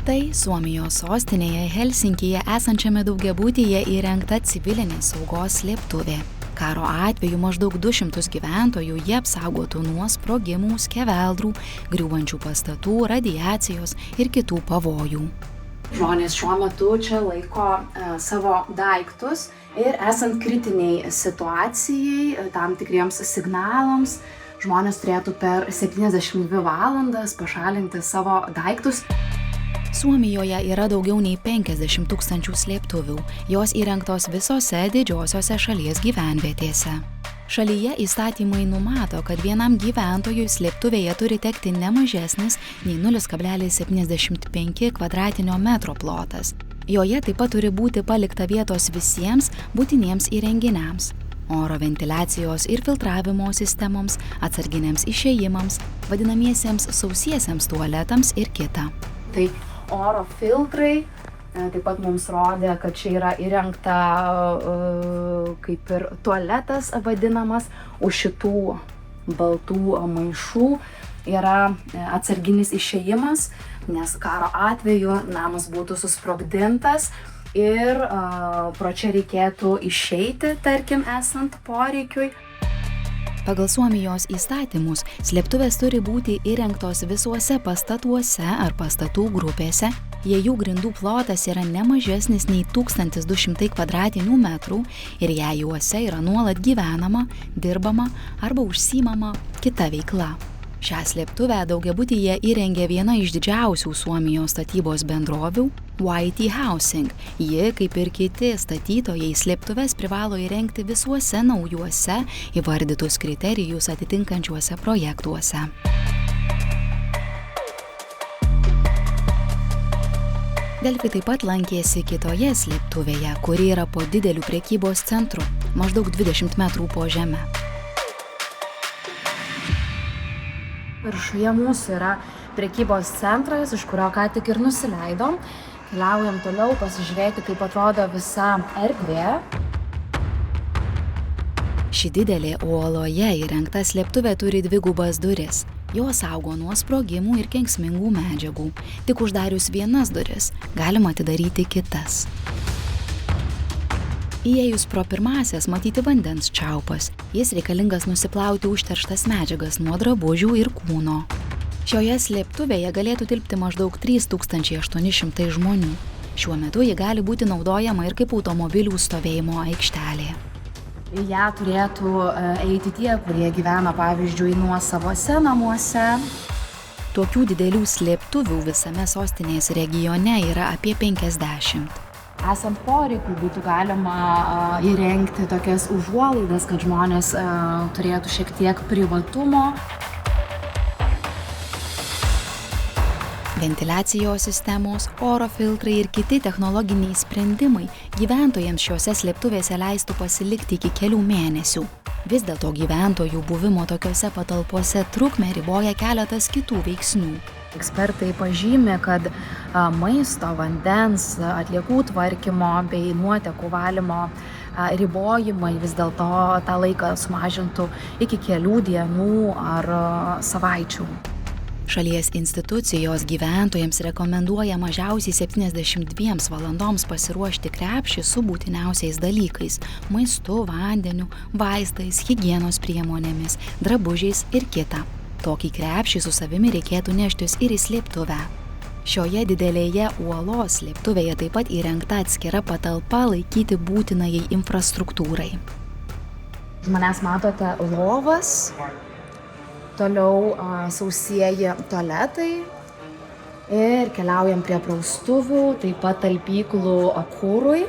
Tai Suomijos sostinėje Helsinkyje esančiame daugiabutyje įrengta civilinės saugos slėptuvė. Karo atveju maždaug 200 gyventojų jie apsaugotų nuo sprogimų, skeveldrų, griūvančių pastatų, radiacijos ir kitų pavojų. Žmonės šiuo metu čia laiko savo daiktus ir esant kritiniai situacijai, tam tikriems signalams, žmonės turėtų per 72 valandas pašalinti savo daiktus. Suomijoje yra daugiau nei 50 000 slėptuvių. Jos įrengtos visose didžiosiose šalies gyvenvietėse. Šalyje įstatymai numato, kad vienam gyventojui slėptuvėje turi tekti ne mažesnis nei 0,75 kvadratinio metro plotas. Joje taip pat turi būti palikta vietos visiems būtiniems įrenginiams – oro ventiliacijos ir filtravimo sistemoms, atsarginiams išėjimams, vadinamiesiems sausiesiems tualetams ir kita. Tai oro filtrai, taip pat mums rodė, kad čia yra įrengta kaip ir tualetas vadinamas, už šitų baltų maišų yra atsarginis išėjimas, nes karo atveju namas būtų susprogdintas ir pro čia reikėtų išeiti, tarkim, esant poreikiui. Pagal Suomijos įstatymus, slėptuvės turi būti įrengtos visuose pastatuose ar pastatų grupėse, jei jų grindų plotas yra ne mažesnis nei 1200 kvadratinių metrų ir jei juose yra nuolat gyvenama, dirbama arba užsiimama kita veikla. Šią slėptuvę daugiabutyje įrengė viena iš didžiausių Suomijos statybos bendrovių – YT Housing. Ji, kaip ir kiti statytojai, slėptuves privalo įrengti visuose naujuose įvardytus kriterijus atitinkančiuose projektuose. Delfi taip pat lankėsi kitoje slėptuvėje, kuri yra po dideliu prekybos centru, maždaug 20 metrų po žeme. Viršuje mūsų yra prekybos centras, iš kurio ką tik ir nusileidom. Keliaujam toliau pasižiūrėti, kaip atrodo visa erdvė. Ši didelė uoloje įrengta slėptuvė turi dvigubas duris. Jos saugo nuo sprogimų ir kenksmingų medžiagų. Tik uždarius vienas duris galima atidaryti kitas. Įėjus pro pirmąsias matyti vandens čiaupas. Jis reikalingas nusiplauti užterštas medžiagas nuo drabužių ir kūno. Šioje slėptuvėje galėtų tilpti maždaug 3800 žmonių. Šiuo metu ji gali būti naudojama ir kaip automobilių stovėjimo aikštelė. Į ją turėtų eiti tie, kurie gyvena, pavyzdžiui, nuosavose namuose. Tokių didelių slėptuvių visame sostinės regione yra apie 50. Esant poreikiui būtų galima įrengti tokias užuolaidas, kad žmonės turėtų šiek tiek privatumo. Ventiliacijos sistemos, oro filtrai ir kiti technologiniai sprendimai gyventojams šiose slėptuvėse leistų pasilikti iki kelių mėnesių. Vis dėlto gyventojų buvimo tokiose patalpose trukmę riboja keletas kitų veiksnių. Ekspertai pažymi, kad maisto, vandens, atliekų tvarkymo bei nuotekų valymo ribojimai vis dėlto tą laiką sumažintų iki kelių dienų ar savaičių. Šalies institucijos gyventojams rekomenduoja mažiausiai 72 valandoms pasiruošti krepšį su būtiniausiais dalykais – maistu, vandeniu, vaistais, higienos priemonėmis, drabužiais ir kita. Tokį krepšį su savimi reikėtų neštis ir į slėptuvę. Šioje didelėje uolos slėptuvėje taip pat įrengta atskira patalpa laikyti būtinajai infrastruktūrai. Už manęs matote lovas, toliau sausieji tualetai ir keliaujam prie praustuvų, taip pat talpyklų kurui.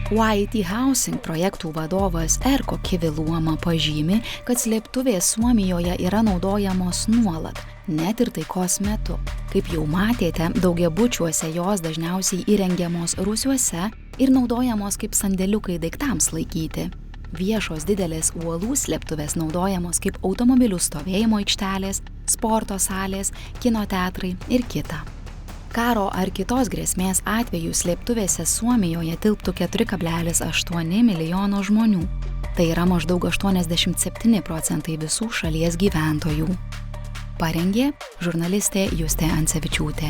YT Housing projektų vadovas Erko Kiviluoma pažymi, kad slėptuvės Suomijoje yra naudojamos nuolat, net ir taikos metu. Kaip jau matėte, daugiabučiuose jos dažniausiai įrengiamos rūsiuose ir naudojamos kaip sandėliukai daiktams laikyti. Viešos didelės uolų slėptuvės naudojamos kaip automobilių stovėjimo aikštelės, sporto salės, kino teatrai ir kita. Karo ar kitos grėsmės atveju slėptuvėse Suomijoje tilptų 4,8 milijono žmonių. Tai yra maždaug 87% visų šalies gyventojų. Parengė žurnalistė Justė Ancevičiūtė.